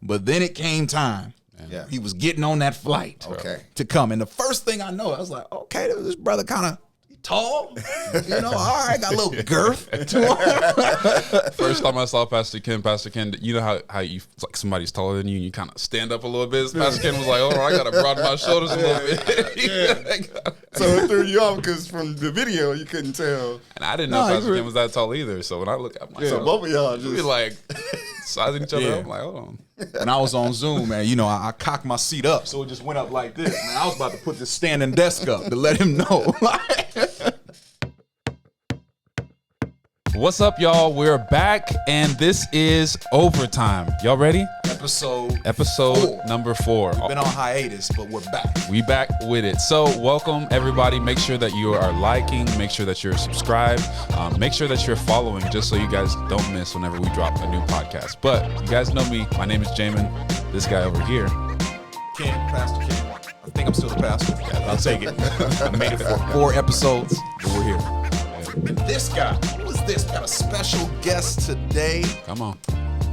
But then it came time. Yeah. He was getting on that flight to come. And the first thing I know, I was like, okay, this brother kind of tall, all right, got a little girth to him. First time I saw Pastor Ken, you know how you like somebody's taller than you and you kind of stand up a little bit. Pastor Ken was like, oh, I got to broaden my shoulders a little bit. So it threw you off because from the video you couldn't tell. And I didn't know Pastor Ken was that tall either. So when I look at myself, so both of y'all we just like sizing each other up. I'm like, hold on. When I was on Zoom, man, I cocked my seat up, so it just went up like this. Man, I was about to put the standing desk up to let him know. What's up, y'all? We're back, and this is Overtime. Y'all ready? Episode number 4. We've been on hiatus, but we're back. We back with it. So welcome, everybody. Make sure that you are liking. Make sure that you're subscribed. Make sure that you're following, just so you guys don't miss whenever we drop a new podcast. But you guys know me. My name is Jamin. This guy over here, Pastor Ken. I think I'm still the pastor. I'll take it. I made it for 4 episodes, but we're here. And this guy, who is this? We got a special guest today. Come on.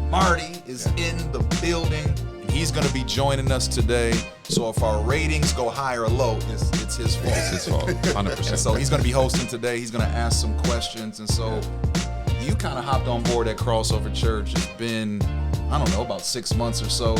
Marty is in the building, and he's going to be joining us today. So if our ratings go high or low, it's his fault. It's his fault, 100%. And so he's going to be hosting today. He's going to ask some questions. And so you kind of hopped on board at Crossover Church. It's been, I don't know, about 6 months or so.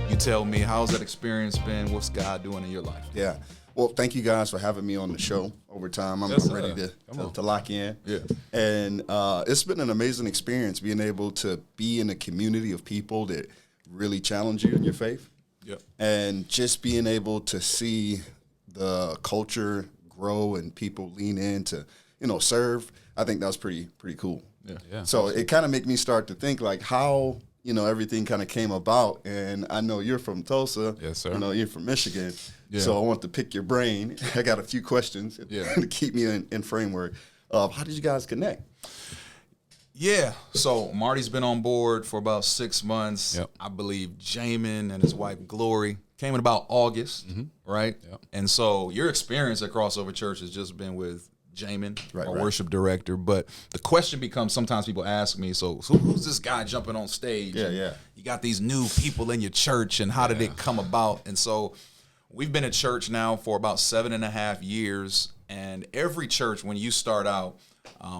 You tell me, how's that experience been? What's God doing in your life? Yeah. Well, thank you guys for having me on the show Overtime. I'm ready to lock in. Yeah. And it's been an amazing experience being able to be in a community of people that really challenge you in your faith. Yep. And just being able to see the culture grow and people lean in to, serve, I think that was pretty cool. Yeah. So it kind of made me start to think like how, everything kind of came about. And I know you're from Tulsa. Yes, sir. You're from Michigan. Yeah. So I want to pick your brain. I got a few questions to keep me in framework of how did you guys connect? Yeah. So Marty's been on board for about 6 months. Yep. I believe Jamin and his wife Glory came in about August, right? Yep. And so your experience at Crossover Church has just been with Jamin, our right. worship director. But the question becomes, sometimes people ask me, so who's this guy jumping on stage? Yeah. You got these new people in your church, and how did it come about? And so we've been at church now for about 7.5 years, and every church, when you start out,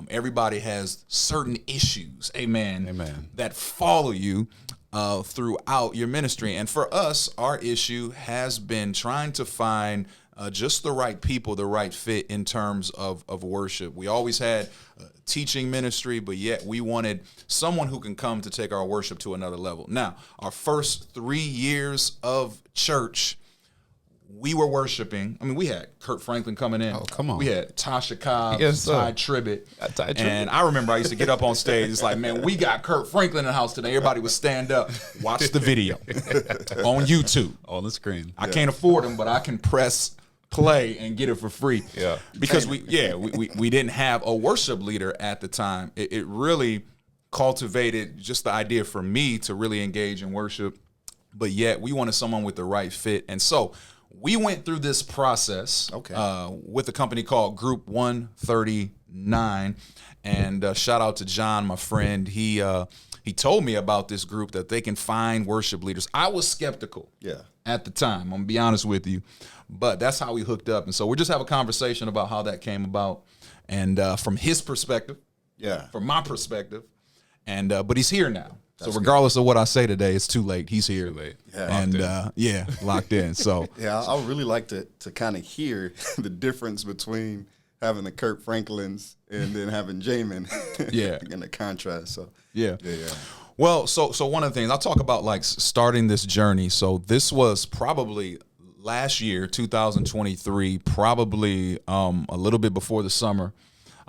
everybody has certain issues, amen, that follow you throughout your ministry. And for us, our issue has been trying to find just the right people, the right fit in terms of worship. We always had teaching ministry, but yet we wanted someone who can come to take our worship to another level. Now, our first 3 years of church, we were worshiping. I mean, we had Kurt Franklin coming in. Oh, come on. We had Tasha Cobb, Yes, sir. Ty Tribbett. Ty Tribbett. And I remember I used to get up on stage. It's like, man, we got Kurt Franklin in the house today. Everybody would stand up, watch the video on YouTube. On the screen. I can't afford them, but I can press play and get it for free. Yeah. Because we didn't have a worship leader at the time. It really cultivated just the idea for me to really engage in worship, but yet we wanted someone with the right fit. And so we went through this process with a company called Group 139, and shout out to John, my friend. He told me about this group that they can find worship leaders. I was skeptical at the time, I'm gonna be honest with you, but that's how we hooked up. And so we'll just have a conversation about how that came about, and from his perspective, from my perspective, and but he's here now. So regardless of what I say today, it's too late. He's here. Locked in. So I would really like to kind of hear the difference between having the Kurt Franklins and then having Jamin. And the contrast. So yeah. Well, so one of the things I'll talk about, like starting this journey. So this was probably last year, 2023, probably a little bit before the summer.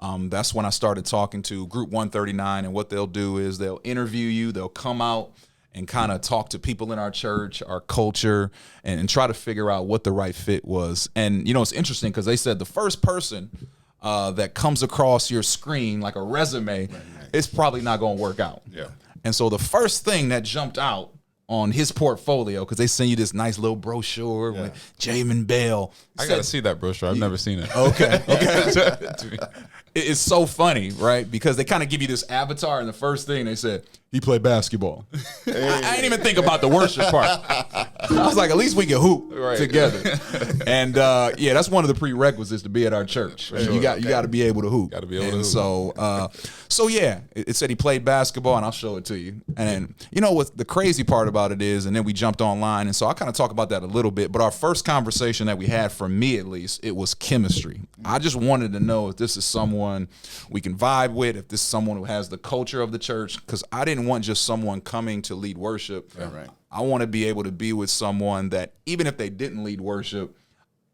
That's when I started talking to Group 139, and what they'll do is they'll interview you. They'll come out and kind of talk to people in our church, our culture, and try to figure out what the right fit was. And, it's interesting because they said the first person that comes across your screen, like a resume, it's probably not going to work out. Yeah. And so the first thing that jumped out on his portfolio, because they send you this nice little brochure with Jamin Bell. I got to see that brochure. I've never seen it. Okay. It's so funny, right? Because they kind of give you this avatar, and the first thing they said, He played basketball. I didn't even think about the worship part. I was like, at least we can hoop together. And yeah, that's one of the prerequisites to be at our church. Sure, you got to be able to hoop. Got to be able to hoop. So yeah, it said he played basketball, and I'll show it to you. And you know what the crazy part about it is, and then we jumped online, and so I kind of talk about that a little bit. But our first conversation that we had, for me at least, it was chemistry. I just wanted to know if this is someone we can vibe with, if this is someone who has the culture of the church, because I didn't want just someone coming to lead worship. Right. I want to be able to be with someone that even if they didn't lead worship,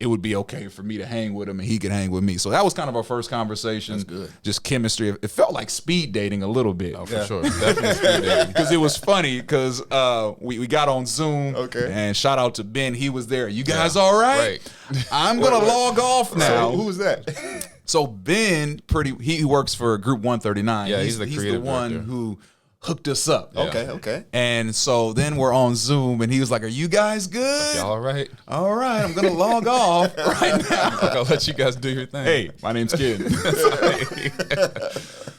it would be okay for me to hang with him and he could hang with me. So that was kind of our first conversation. That's good. Just chemistry. It felt like speed dating a little bit. Oh, for sure. Definitely speed dating. Because it was funny because we got on Zoom. Okay. And shout out to Ben. He was there. You guys all right? I'm going to log off now. So who was that? So Ben, he works for Group 139. Yeah, he's the creative one director. who hooked us up. Yeah. Okay. And so then we're on Zoom, and he was like, "Are you guys good? Y'all all right? All right, I'm gonna log off right now. I'll let you guys do your thing." Hey, my name's Ken.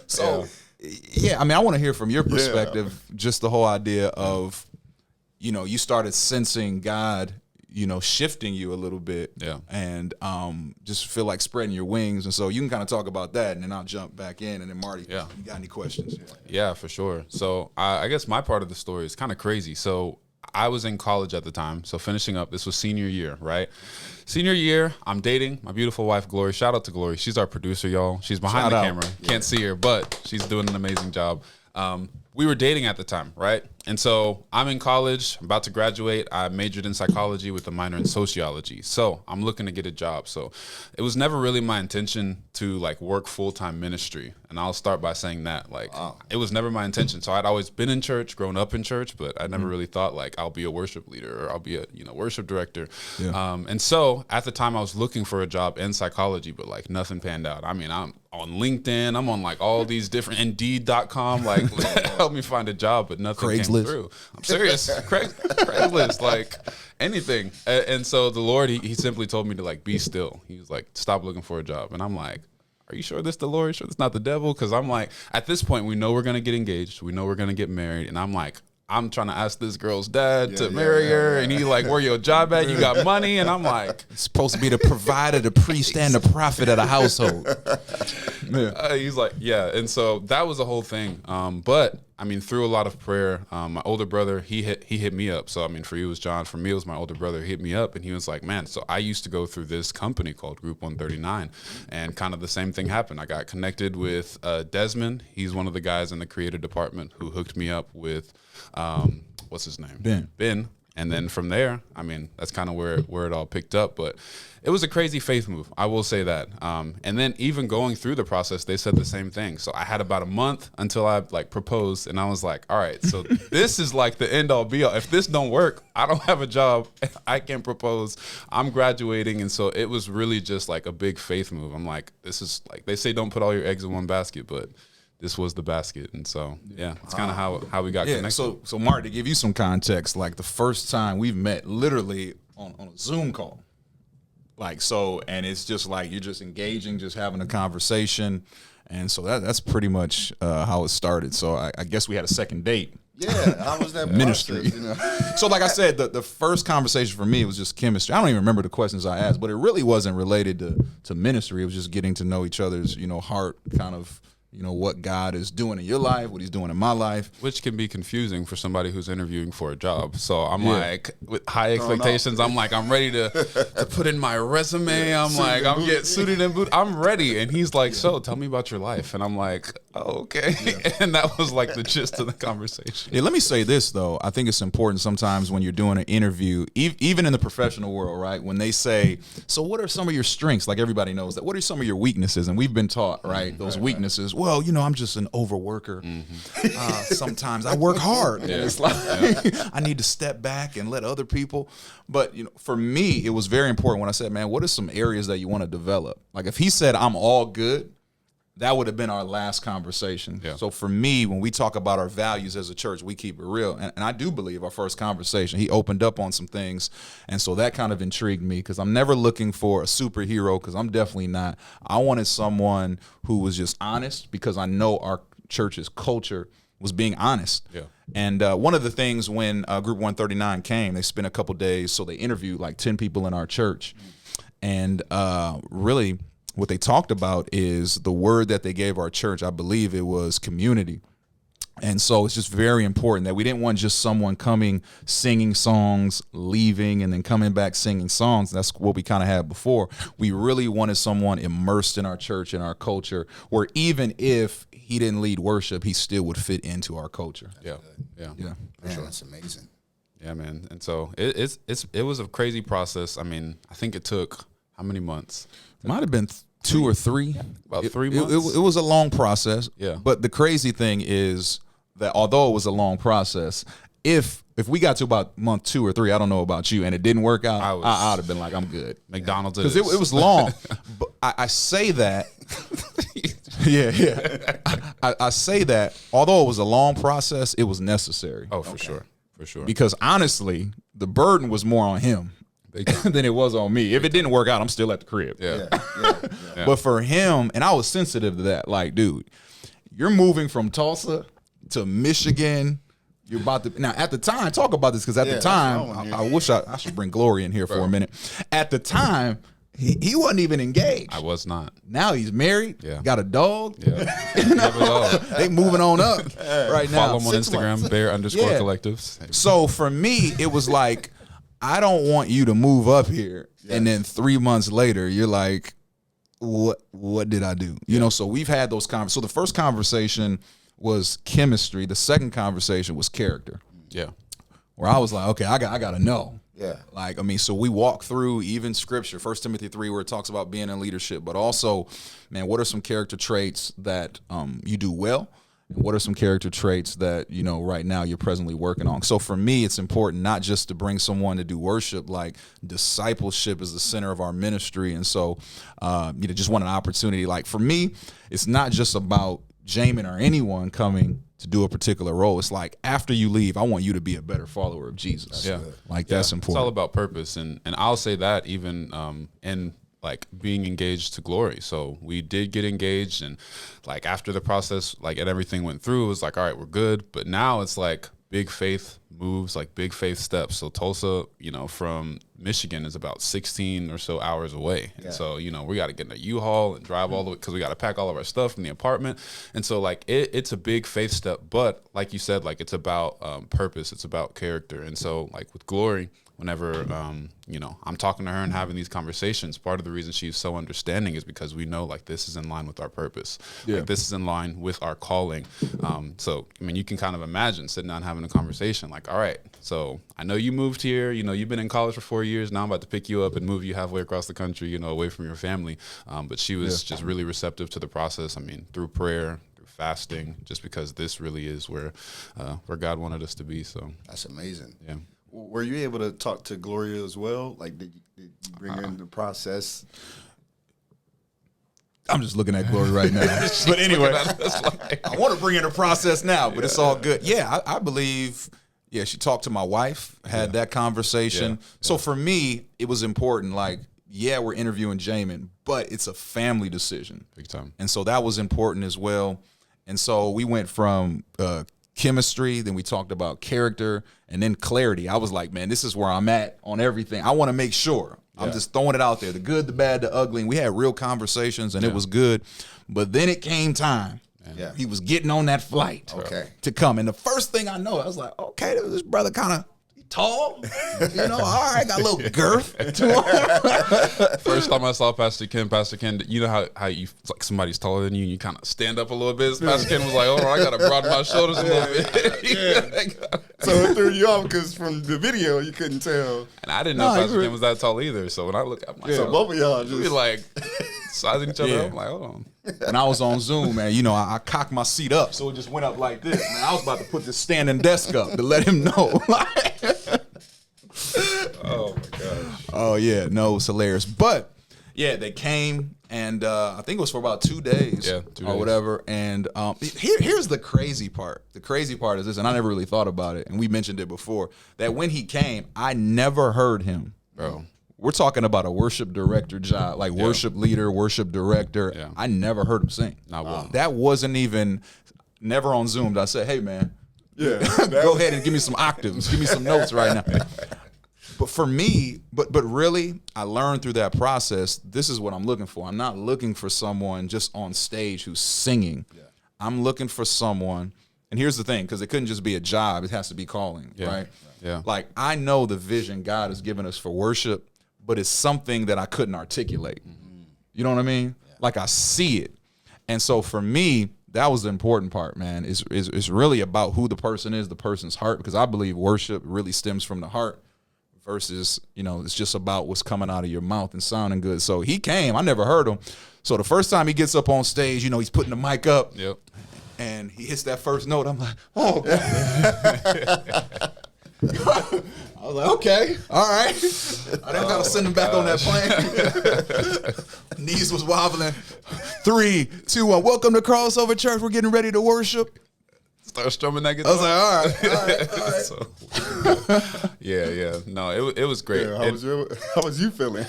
So, yeah, I mean, I want to hear from your perspective, just the whole idea of, you started sensing God, shifting you a little bit, and just feel like spreading your wings. And so you can kind of talk about that, and then I'll jump back in, and then Marty, you got any questions? Yeah, for sure. So I guess my part of the story is kind of crazy. So I was in college at the time, so finishing up. This was senior year, right? Senior year, I'm dating my beautiful wife, Glory. Shout out to Glory. She's our producer, y'all. She's behind the camera. Can't see her, but she's doing an amazing job. We were dating at the time, right? And so I'm in college, I'm about to graduate. I majored in psychology with a minor in sociology. So I'm looking to get a job. So it was never really my intention to work full-time ministry. And I'll start by saying that, It was never my intention. So I'd always been in church, grown up in church, but I never really thought I'll be a worship leader or I'll be a, worship director. Yeah. And so at the time I was looking for a job in psychology, but nothing panned out. I mean, I'm on LinkedIn, I'm on all these different Indeed.com, help me find a job, but nothing came through. I'm serious. Craigslist, anything. And so the Lord, he simply told me to be still. He was like, stop looking for a job. And I'm like, are you sure this the Lord? Sure this not the devil? Because I'm at this point, we know we're going to get engaged. We know we're going to get married. And I'm trying to ask this girl's dad to marry her. And he where your job at? You got money? And I'm it's supposed to be the provider, the priest, and the prophet of the household. He's like, yeah. And so that was the whole thing. But I mean, through a lot of prayer, my older brother, he hit me up. So, I mean, for you it was John. For me, it was my older brother. He hit me up, and he was like, man, so I used to go through this company called Group 139, and kind of the same thing happened. I got connected with Desmond. He's one of the guys in the creative department who hooked me up with, what's his name? Ben. And then from there, I mean, that's kind of where it all picked up. But it was a crazy faith move, I will say that. And then even going through the process, they said the same thing. So I had about a month until I proposed, and I was like, all right, so this is the end all be all. If this don't work, I don't have a job, I can't propose, I'm graduating. And so it was really just a big faith move. I'm like, this is they say don't put all your eggs in one basket, but this was the basket. And so, it's kind of how we got connected. So Mark, to give you some context, the first time we've met literally on a Zoom call, and it's just you're just engaging, just having a conversation. And so that's pretty much how it started. So I guess we had a second date. Yeah, how was that ministry? Process, So like I said, the first conversation for me was just chemistry. I don't even remember the questions I asked, but it really wasn't related to ministry. It was just getting to know each other's, heart, kind of, what God is doing in your life, what he's doing in my life. Which can be confusing for somebody who's interviewing for a job. So I'm with high expectations. I'm I'm ready to put in my resume. I'm I'm getting suited and booted. I'm ready. And he's so tell me about your life. And I'm oh, okay. Yeah. And that was the gist of the conversation. Yeah, let me say this, though. I think it's important sometimes when you're doing an interview, even in the professional world, right? When they say, so what are some of your strengths? Everybody knows that. What are some of your weaknesses? And we've been taught, right? Those weaknesses. Right. Well, I'm just an overworker. Mm-hmm. Sometimes I work hard. Yeah. It's I need to step back and let other people. But, for me, it was very important when I said, man, what are some areas that you want to develop? If he said, I'm all good, that would have been our last conversation. Yeah. So for me, when we talk about our values as a church, we keep it real. And I do believe our first conversation, he opened up on some things. And so that kind of intrigued me because I'm never looking for a superhero because I'm definitely not. I wanted someone who was just honest because I know our church's culture was being honest. Yeah. And one of the things when Group 139 came, they spent a couple days, so they interviewed like 10 people in our church. And really what they talked about is the word that they gave our church. I believe it was community. And so it's just very important that we didn't want just someone coming, singing songs, leaving, and then coming back singing songs. That's what we kind of had before. We really wanted someone immersed in our church and our culture, where even if he didn't lead worship, he still would fit into our culture. Yeah. Man, that's amazing. Yeah, man. And so it was a crazy process. I mean, I think it took how many months? It might have been 2 or 3. About 3 months. It was a long process. Yeah. But the crazy thing is that although it was a long process, if we got to about month 2 or 3, I don't know about you, and it didn't work out, I'd have been like, I'm good. McDonald's because it was long. But I say that. Yeah. I say that although it was a long process, it was necessary. Oh, for sure. Because honestly, the burden was more on him than it was on me. If it didn't work out, I'm still at the crib. Yeah. But for him, and I was sensitive to that, like, dude, you're moving from Tulsa to Michigan. You're about to now. At the time, talk about this because at the time, I wish I should bring Glory in here for a minute. At the time, he wasn't even engaged. I was not. Now he's married. Yeah. Got a dog. Yeah. They moving on up right now. Follow him on Instagram, bear_collectives. So for me, it was like, I don't want you to move up here, and then 3 months later, you're like, what did I do? You know. So we've had those conversations. So the first conversation was chemistry. The second conversation was character. Yeah. Where I was like, okay, I got to know. Yeah. Like, I mean, so we walk through even scripture, 1 Timothy 3, where it talks about being in leadership, but also, man, what are some character traits that you do well? And what are some character traits that, you know, right now you're presently working on? So for me, it's important not just to bring someone to do worship, like discipleship is the center of our ministry. And so, just want an opportunity. Like for me, it's not just about Jamin or anyone coming to do a particular role. It's like, after you leave, I want you to be a better follower of Jesus. That's important. It's all about purpose. And I'll say that even in like being engaged to Glory. So we did get engaged, and like after the process, like and everything went through, it was like, all right, we're good. But now it's like big faith moves, like big faith steps. So Tulsa, from Michigan is about 16 or so hours away. And so, we got to get in a U-Haul and drive all the way because we got to pack all of our stuff from the apartment. And so like it's a big faith step, but like you said, like it's about purpose. It's about character. And so like with Glory, whenever, I'm talking to her and having these conversations, part of the reason she's so understanding is because we know like this is in line with our purpose. Yeah. Like this is in line with our calling. So, I mean, you can kind of imagine sitting down having a conversation like, all right, so I know you moved here, you've been in college for 4 years. Now I'm about to pick you up and move you halfway across the country, away from your family. But she was just really receptive to the process. I mean, through prayer, through fasting, just because this really is where God wanted us to be. So that's amazing. Yeah. Were you able to talk to Gloria as well? Like, did you bring her into the process? I'm just looking at Glory right now. But anyway, I want to bring in the process now, but it's all good. Yeah, I believe, she talked to my wife, had that conversation. Yeah. So for me, it was important, like, we're interviewing Jamin, but it's a family decision. Big time. And so that was important as well. And so we went from chemistry, then we talked about character, and then clarity. I was like, man, this is where I'm at on everything. I want to make sure. I'm just throwing it out there, the good, the bad, the ugly. And we had real conversations, and it was good. But then it came time. Yeah. He was getting on that flight to come. And the first thing I know, I was like, okay, this brother kind of tall, all right, got a little girth to him. First time I saw Pastor Ken, you know how you, like somebody's taller than you, and you kind of stand up a little bit. Pastor Ken was like, oh, I got to broaden my shoulders a little bit. So it threw you off because from the video, you couldn't tell. And I didn't know Pastor Ken was that tall either. So when I look at myself, so both of y'all just like sizing each other up. I'm like, hold on. When I was on Zoom, man, I cocked my seat up, so it just went up like this. Man, I was about to put this standing desk up to let him know. Oh my gosh. Oh yeah, no, it was hilarious. But they came, and I think it was for about 2 days, or whatever. And here's the crazy part. The crazy part is this, and I never really thought about it, and we mentioned it before, that when he came, I never heard him, bro. We're talking about a worship director job, like worship leader, worship director. Yeah. I never heard him sing. Not one. That wasn't even never on Zoom. I said, hey, man, Yeah, go ahead and give me some octaves. Give me some notes right now. But for me, but really, I learned through that process, this is what I'm looking for. I'm not looking for someone just on stage who's singing. Yeah. I'm looking for someone, and here's the thing, because it couldn't just be a job. It has to be calling, right? Yeah. Like, I know the vision God has given us for worship, but it's something that I couldn't articulate. Mm-hmm. You know what I mean? Yeah. Like, I see it. And so for me, that was the important part, man. It's really about who the person is, the person's heart, because I believe worship really stems from the heart. Versus, it's just about what's coming out of your mouth and sounding good. So he came. I never heard him. So the first time he gets up on stage, he's putting the mic up. Yep. And he hits that first note. I'm like, oh, God. I was like, okay, all right. I didn't got to send him back on that plane. Knees was wobbling. 3, 2, 1. Welcome to Crossover Church. We're getting ready to worship. Start strumming that guitar. I was like, all right. So, yeah. No, it was great. Yeah, how was you feeling?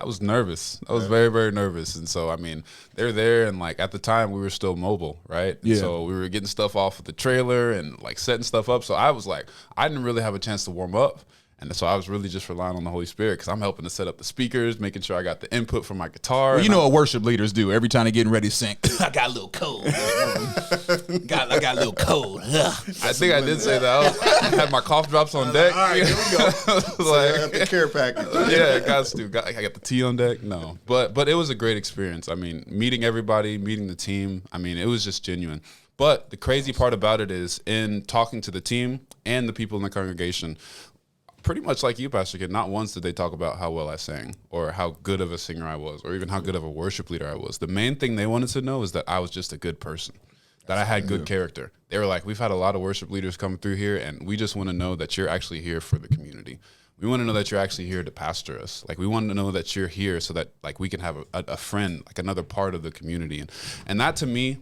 I was nervous. I was very, very nervous. And so, I mean, they're there, and like at the time we were still mobile, right? Yeah. So we were getting stuff off of the trailer and like setting stuff up. So I was like, I didn't really have a chance to warm up. And so I was really just relying on the Holy Spirit because I'm helping to set up the speakers, making sure I got the input from my guitar. Well, you know what worship leaders do every time they're getting ready to sing. I got a little cold. I got a little cold. I think I did say that. I had my cough drops on deck. All right, here we go. Like, the care package. Yeah, I got the tea on deck. No, but it was a great experience. I mean, meeting everybody, meeting the team. I mean, it was just genuine. But the crazy part about it is in talking to the team and the people in the congregation, pretty much like you, Pastor Ken, not once did they talk about how well I sang or how good of a singer I was or even how good of a worship leader I was. The main thing they wanted to know is that I was just a good person, that I had good character. They were like, we've had a lot of worship leaders come through here, and we just want to know that you're actually here for the community. We want to know that you're actually here to pastor us. Like, we want to know that you're here so that, like, we can have a friend, like another part of the community. And that, to me,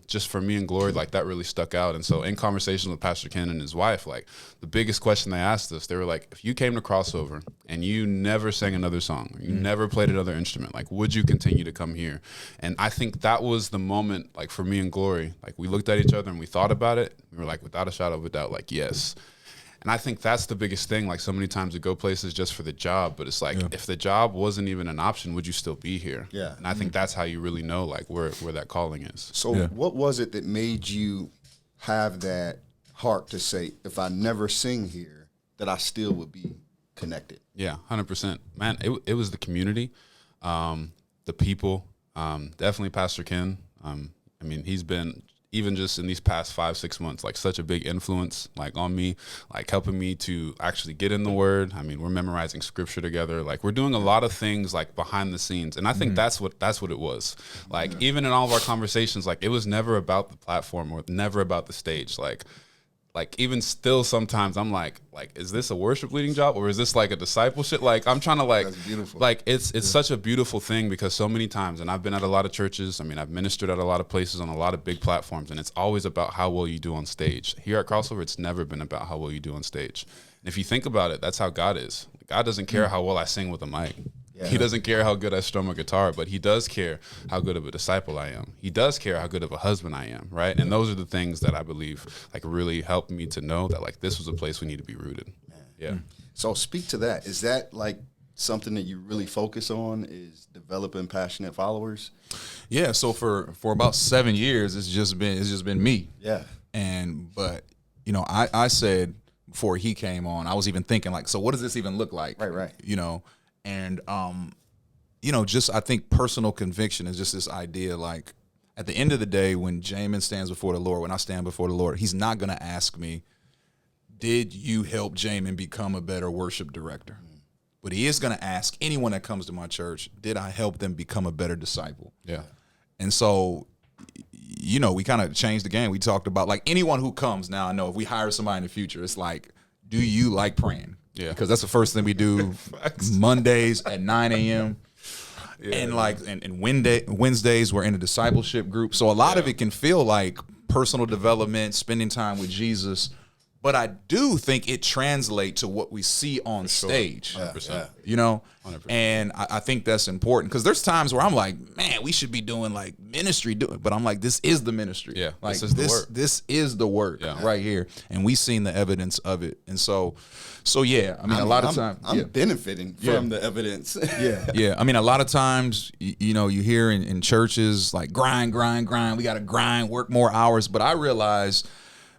just for me and Glory, like, that really stuck out. And so in conversations with Pastor Ken and his wife, like, the biggest question they asked us, they were like, if you came to Crossover and you never sang another song, you never played another instrument, like, would you continue to come here? And I think that was the moment, like, for me and Glory, like, we looked at each other and we thought about it. We were like, without a shadow of a doubt, like, yes. And I think that's the biggest thing. Like, so many times we go places just for the job, but it's like, if the job wasn't even an option, would you still be here? Yeah. And I think that's how you really know, like, where that calling is. So what was it that made you have that heart to say, if I never sing here, that I still would be connected? Yeah, 100%. Man, it was the community, the people, definitely Pastor Ken. I mean, he's been, even just in these past 5-6 months, like, such a big influence, like, on me, like, helping me to actually get in the Word. I mean, we're memorizing scripture together. Like, we're doing a lot of things, like, behind the scenes. And I think that's what it was. Like, even in all of our conversations, like, it was never about the platform or never about the stage. Like even still sometimes I'm like, is this a worship leading job or is this like a discipleship? Like, I'm trying to That's beautiful. like, it's such a beautiful thing because so many times, and I've been at a lot of churches, I mean, I've ministered at a lot of places on a lot of big platforms, and it's always about how well you do on stage. Here at Crossover, it's never been about how well you do on stage. And if you think about it, that's how God is. God doesn't care how well I sing with a mic. Yeah. He doesn't care how good I strum a guitar, but he does care how good of a disciple I am. He does care how good of a husband I am, right? And those are the things that I believe, like, really helped me to know that, like, this was a place we need to be rooted. Yeah. So speak to that. Is that, like, something that you really focus on, is developing passionate followers? Yeah. So for about 7 years, it's just been me. Yeah. But I said before he came on, I was even thinking, like, so what does this even look like? Right. And, just I think personal conviction is just this idea, like, at the end of the day, when Jamin stands before the Lord, when I stand before the Lord, he's not going to ask me, did you help Jamin become a better worship director? But he is going to ask anyone that comes to my church, did I help them become a better disciple? Yeah. And so, we kind of changed the game. We talked about, like, anyone who comes now, I know if we hire somebody in the future, it's like, do you like praying? Yeah. Because that's the first thing we do Mondays at 9 a.m. Yeah. And Wednesdays we're in a discipleship group. So a lot of it can feel like personal development, spending time with Jesus. But I do think it translates to what we see on stage. 100%. You know? 100%. And I think that's important because there's times where I'm like, man, we should be doing like ministry, but I'm like, this is the ministry. Yeah, like this is the work. This is the work right here, and we've seen the evidence of it. And so yeah, I mean, a lot of times I'm benefiting from the evidence. Yeah. I mean, a lot of times, you know, you hear in churches like grind. We got to grind, work more hours. But I realize,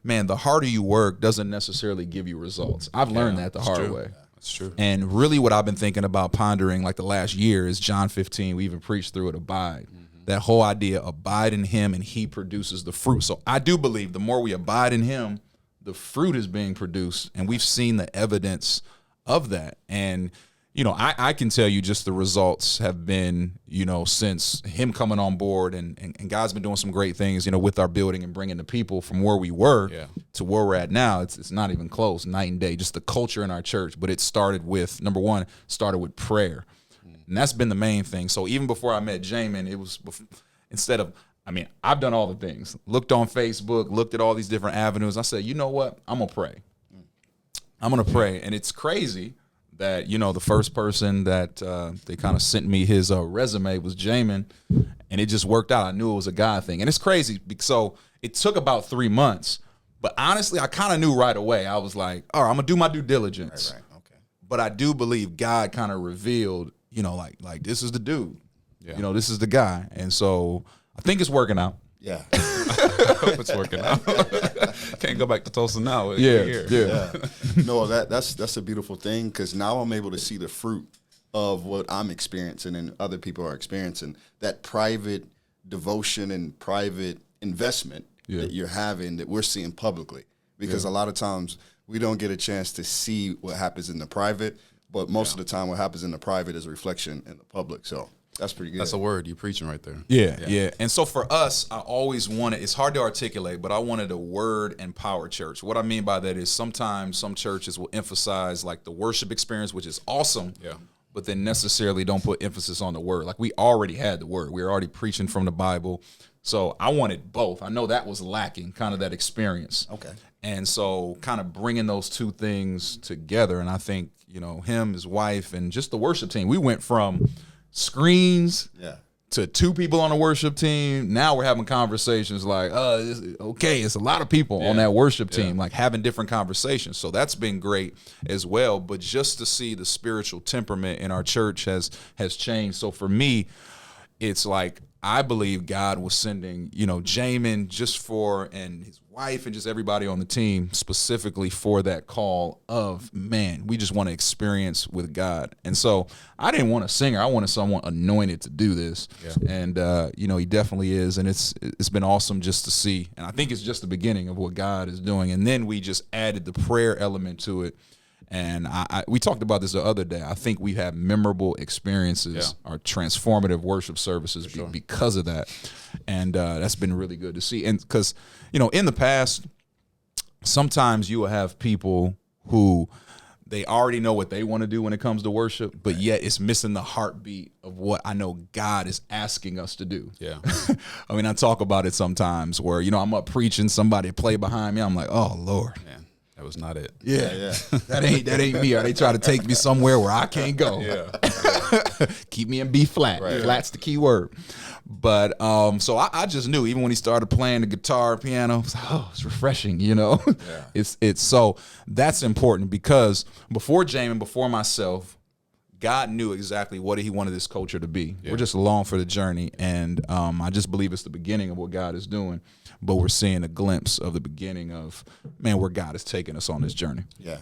man, the harder you work doesn't necessarily give you results. I've learned that the hard way. That's true. And really what I've been thinking about pondering like the last year is John 15. We even preached through it, abide. That whole idea, abide in him and he produces the fruit. So I do believe the more we abide in him, the fruit is being produced. And we've seen the evidence of that. And, you know, I can tell you just the results have been, you know, since him coming on board and God's been doing some great things, you know, with our building and bringing the people from where we were to where we're at now. It's not even close, night and day, just the culture in our church. But it started with, number one, started with prayer. And that's been the main thing. So even before I met Jamin, it was instead of, I mean, I've done all the things, looked on Facebook, looked at all these different avenues. I said, you know what? I'm going to pray. I'm going to pray. And it's crazy that, you know, the first person that they kind of sent me his resume was Jamin, and it just worked out. I knew it was a God thing. And it's crazy. So it took about 3 months. But honestly, I kind of knew right away. I was like, all right, I'm going to do my due diligence. Right. Okay. But I do believe God kind of revealed, you know, like this is the dude. Yeah. You know, this is the guy. And so I think it's working out. Yeah. I hope it's working out. Can't go back to Tulsa now. Yeah. No, that's a beautiful thing because now I'm able to see the fruit of what I'm experiencing and other people are experiencing. That private devotion and private investment that you're having that we're seeing publicly. Because a lot of times we don't get a chance to see what happens in the private, but most of the time what happens in the private is a reflection in the public. So that's pretty good. That's a word you're preaching right there. Yeah. And so for us, I always wanted, it's hard to articulate, but I wanted a word empowered church. What I mean by that is sometimes some churches will emphasize like the worship experience, which is awesome, but then necessarily don't put emphasis on the word. Like we already had the word. We were already preaching from the Bible. So I wanted both. I know that was lacking, kind of that experience. Okay. And so kind of bringing those two things together. And I think, you know, him, his wife, and just the worship team, we went from screens to 2 people on the worship team. Now we're having conversations like, it's a lot of people on that worship team, like having different conversations. So that's been great as well. But just to see the spiritual temperament in our church has changed. So for me, it's like, I believe God was sending, you know, Jamin just for, and his wife and just everybody on the team specifically for that call of, man, we just want to experience with God. And so I didn't want a singer. I wanted someone anointed to do this. And, you know, he definitely is. And it's been awesome just to see. And I think it's just the beginning of what God is doing. And then we just added the prayer element to it. And we talked about this the other day. I think we have memorable experiences, our transformative worship services because of that. And that's been really good to see. And because, you know, in the past, sometimes you will have people who they already know what they want to do when it comes to worship, but yet it's missing the heartbeat of what I know God is asking us to do. Yeah. I mean, I talk about it sometimes where, you know, I'm up preaching, somebody play behind me. I'm like, oh, Lord. Man. That was not it. Yeah. That ain't me. Or they try to take me somewhere where I can't go. Keep me in B flat. Right. Flat's the key word. But so I just knew even when he started playing the guitar, piano, it's like, it's refreshing, you know. It's so that's important because before Jamin, before myself, God knew exactly what he wanted this culture to be. We're just along for the journey, and I just believe it's the beginning of what God is doing. But we're seeing a glimpse of the beginning of, man, where God is taking us on this journey. Yeah,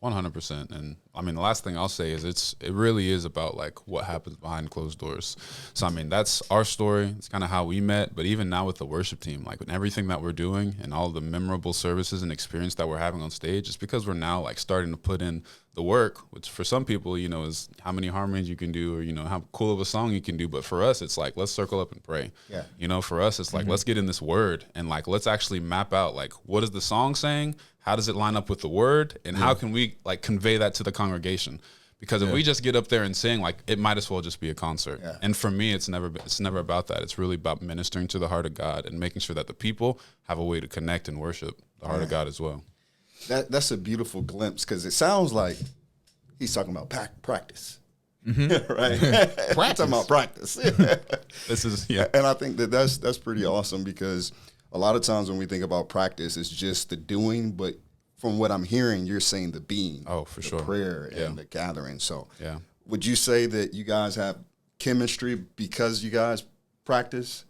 100%. And I mean, the last thing I'll say is it really is about like what happens behind closed doors. So I mean, that's our story. It's kind of how we met. But even now with the worship team, like with everything that we're doing and all the memorable services and experience that we're having on stage, it's because we're now like starting to put in the work, which for some people, you know, is how many harmonies you can do or, you know, how cool of a song you can do. But for us, it's like, let's circle up and pray. You know, for us, it's like, let's get in this word and like, let's actually map out like, what is the song saying? How does it line up with the word? And how can we like convey that to the congregation? Because if we just get up there and sing, like it might as well just be a concert. And for me, it's never about that. It's really about ministering to the heart of God and making sure that the people have a way to connect and worship the heart of God as well. That's a beautiful glimpse because it sounds like he's talking about practice. Right? Talking about practice. This is, yeah. And I think that's pretty awesome because a lot of times when we think about practice, it's just the doing, but from what I'm hearing, you're saying the being. Oh, for sure. Prayer and the gathering. So yeah. Would you say that you guys have chemistry because you guys practice?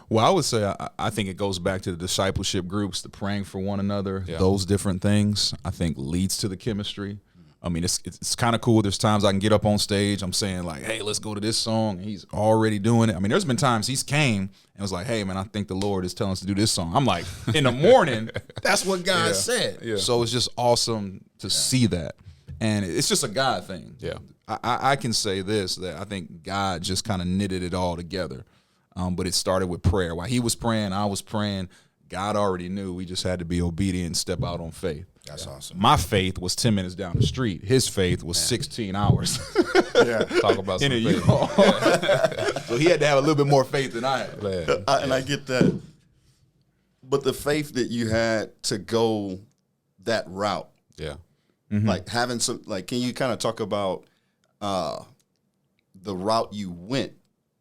Well, I would say I think it goes back to the discipleship groups, the praying for one another, Yeah. those different things, I think leads to the chemistry. I mean, it's kind of cool. There's times I can get up on stage. I'm saying like, hey, let's go to this song. And he's already doing it. I mean, there's been times he's came and was like, hey, man, I think the Lord is telling us to do this song. I'm like, in the morning, that's what God said. Yeah. So it's just awesome to see that. And it's just a God thing. Yeah. I can say this, that I think God just kind of knitted it all together. But it started with prayer. While he was praying, I was praying. God already knew. We just had to be obedient and step out on faith. That's awesome. My faith was 10 minutes down the street. His faith was 16 hours. Talk about some in a faith. U-Haul. So he had to have a little bit more faith than I had. Man. I get that. But the faith that you had to go that route, Yeah. like having some, like, can you kind of talk about the route you went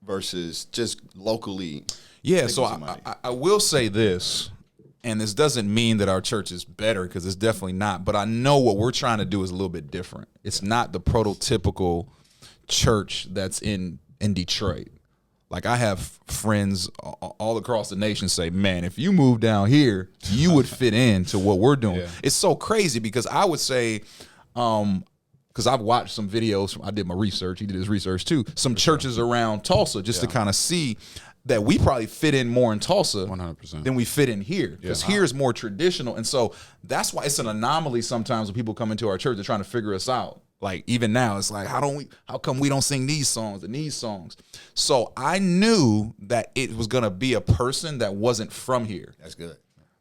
versus just locally? Yeah, so somebody? I will say this, and this doesn't mean that our church is better, because it's definitely not, but I know what we're trying to do is a little bit different. It's not the prototypical church that's in Detroit. Like, I have friends all across the nation say, man, if you move down here, you would fit into what we're doing. Yeah. It's so crazy because I would say, because I've watched some videos, I did my research, he did his research too, some churches around Tulsa just to kind of see that we probably fit in more in Tulsa 100%. than we fit in here, because here is more traditional. And so that's why it's an anomaly sometimes when people come into our church, they're trying to figure us out. Like, even now, it's like, how come we don't sing these songs and these songs? So I knew that it was going to be a person that wasn't from here. That's good.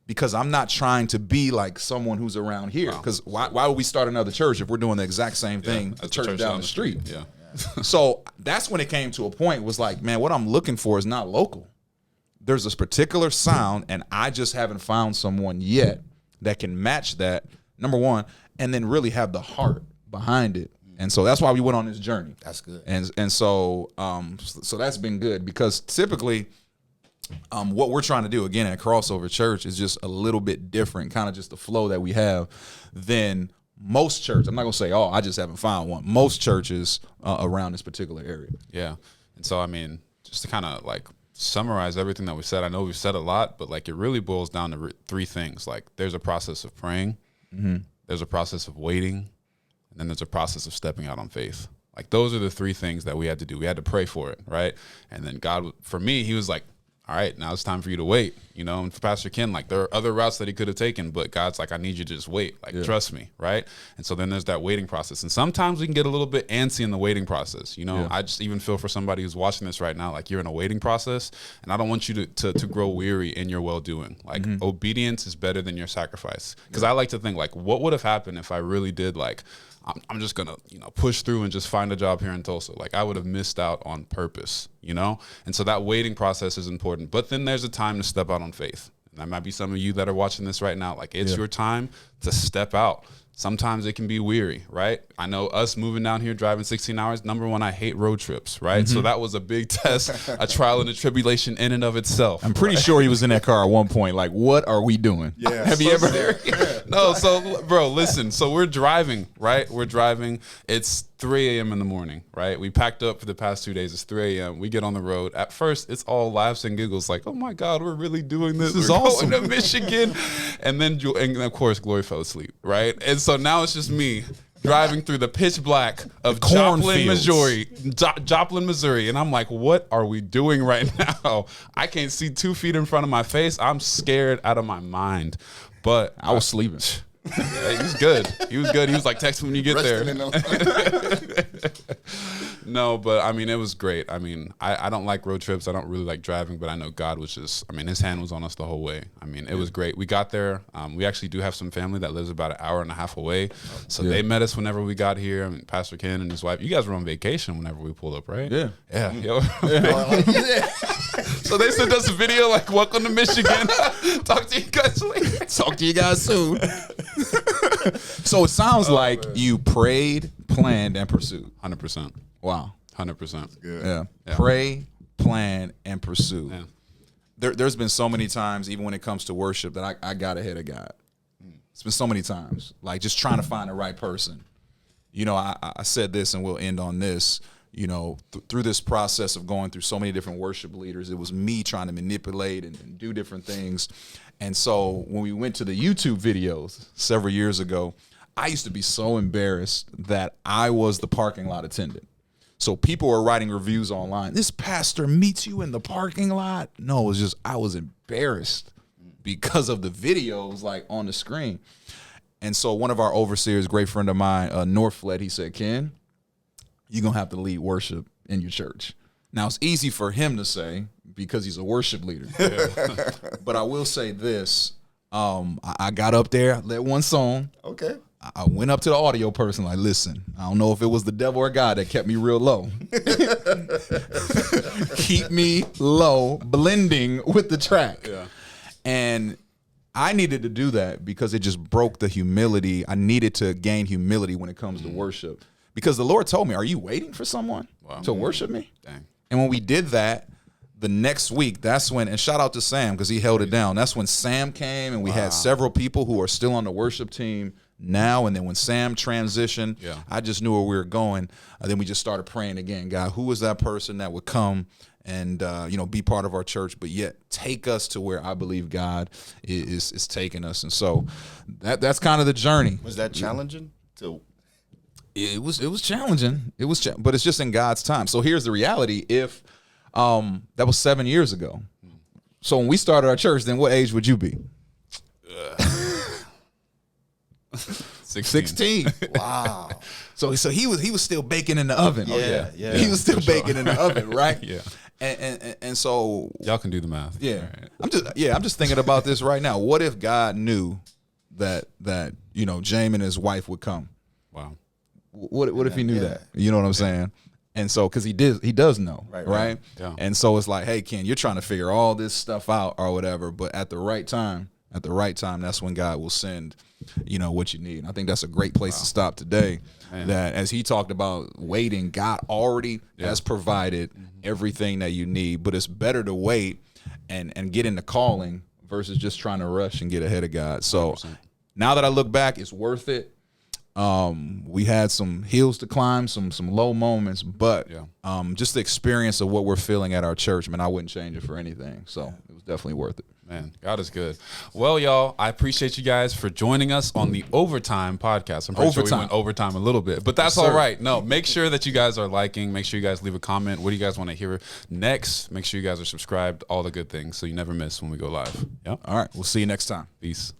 Because I'm not trying to be like someone who's around here. Because why would we start another church if we're doing the exact same thing, the church down the street? Yeah. So that's when it came to a point, was like, man, what I'm looking for is not local. There's this particular sound, and I just haven't found someone yet that can match that, number one, and then really have the heart behind it. And so that's why we went on this journey. That's good. And so so that's been good, because typically what we're trying to do, again, at Crossover Church is just a little bit different, kind of just the flow that we have than most churches. I'm not going to say, I just haven't found one. Most churches around this particular area. Yeah. And so, I mean, just to kind of like summarize everything that we said, I know we've said a lot, but like it really boils down to three things. Like, there's a process of praying, there's a process of waiting, and then there's a process of stepping out on faith. Like, those are the three things that we had to do. We had to pray for it, right? And then God, for me, he was like, all right, now it's time for you to wait, you know? And for Pastor Ken, like, there are other routes that he could have taken, but God's like, I need you to just wait. Like, trust me, right? And so then there's that waiting process. And sometimes we can get a little bit antsy in the waiting process, you know? I just even feel for somebody who's watching this right now, like, you're in a waiting process, and I don't want you to grow weary in your well-doing. Like, obedience is better than your sacrifice. Because I like to think, like, what would have happened if I really did, like, I'm just going to, push through and just find a job here in Tulsa. Like, I would have missed out on purpose, And so that waiting process is important. But then there's a time to step out on faith. And that might be some of you that are watching this right now. Like, it's your time to step out. Sometimes it can be weary, right? I know us moving down here, driving 16 hours, number one, I hate road trips, right? So that was a big test, a trial and a tribulation in and of itself. I'm pretty sure he was in that car at one point. Like, what are we doing? Yeah. Have you ever? No, so, bro, listen. So we're driving, right? We're driving. It's 3 a.m. in the morning, right? We packed up for the past 2 days. It's 3 a.m. We get on the road. At first, it's all laughs and giggles, like, oh my God, we're really doing this. This is we're awesome. going to Michigan. And then, and of course, Glory fell asleep, right? And so now it's just me driving through the pitch black of Joplin, Missouri. And I'm like, what are we doing right now? I can't see 2 feet in front of my face. I'm scared out of my mind. But I was sleeping. Yeah, he was good. He was good. He was like, text me when you get there. No, but I mean, it was great. I mean, I don't like road trips. I don't really like driving, but I know God was just, I mean, his hand was on us the whole way. I mean, it was great. We got there. We actually do have some family that lives about an hour and a half away. So they met us whenever we got here. I mean, Pastor Ken and his wife, you guys were on vacation whenever we pulled up, right? Yeah. Yeah. Yo. So they sent us a video like, welcome to Michigan. Talk to you guys later. Talk to you guys soon. So it sounds like you prayed, planned, and pursued. 100%. Wow. 100%. Yeah. Pray, plan, and pursue. Yeah. There's been so many times, even when it comes to worship, that I got ahead of God. It's been so many times, like just trying to find the right person. You know, I said this, and we'll end on this. You know, through this process of going through so many different worship leaders, it was me trying to manipulate and do different things. And so when we went to the YouTube videos several years ago, I used to be so embarrassed that I was the parking lot attendant. So people were writing reviews online. This pastor meets you in the parking lot. No, it was just, I was embarrassed because of the videos like on the screen. And so one of our overseers, great friend of mine, Northfled, he said, Ken, you're going to have to lead worship in your church. Now, it's easy for him to say because he's a worship leader. But I will say this. I got up there, led one song. Okay. I went up to the audio person like, listen, I don't know if it was the devil or God that kept me real low. Keep me low, blending with the track. Yeah. And I needed to do that because it just broke the humility. I needed to gain humility when it comes to worship. Because the Lord told me, are you waiting for someone to worship me? Dang. And when we did that, the next week, that's when, and shout out to Sam because he held it down. That's when Sam came and we had several people who are still on the worship team now. And then when Sam transitioned, I just knew where we were going. Then we just started praying again. God, who was that person that would come and be part of our church, but yet take us to where I believe God is taking us? And so that's kind of the journey. Was that challenging? It was challenging. But it's just in God's time. So here's the reality. If that was 7 years ago. So when we started our church, then what age would you be? 16. Wow. So he was still baking in the oven. Yeah. He was still baking in the oven, right? Yeah. And so Y'all can do the math. yeah. Right. I'm just thinking about this right now. What if God knew that Jamin and his wife would come? Wow. What if he knew that? You know what I'm saying? And so, because he does know, right? Yeah. And so it's like, hey, Ken, you're trying to figure all this stuff out or whatever, but at the right time, that's when God will send, what you need. And I think that's a great place to stop today. Man. That as he talked about waiting, God already has provided everything that you need, but it's better to wait and get into calling versus just trying to rush and get ahead of God. So 100%. Now that I look back, it's worth it. We had some hills to climb, some low moments, but just the experience of what we're feeling at our church, man, I wouldn't change it for anything. So it was definitely worth it. Man, God is good. Well, y'all, I appreciate you guys for joining us on the Overtime podcast. I'm pretty sure we went overtime a little bit, but that's all right. No, make sure that you guys are liking. Make sure you guys leave a comment. What do you guys want to hear next? Make sure you guys are subscribed, all the good things, so you never miss when we go live. Yeah. All right. We'll see you next time. Peace.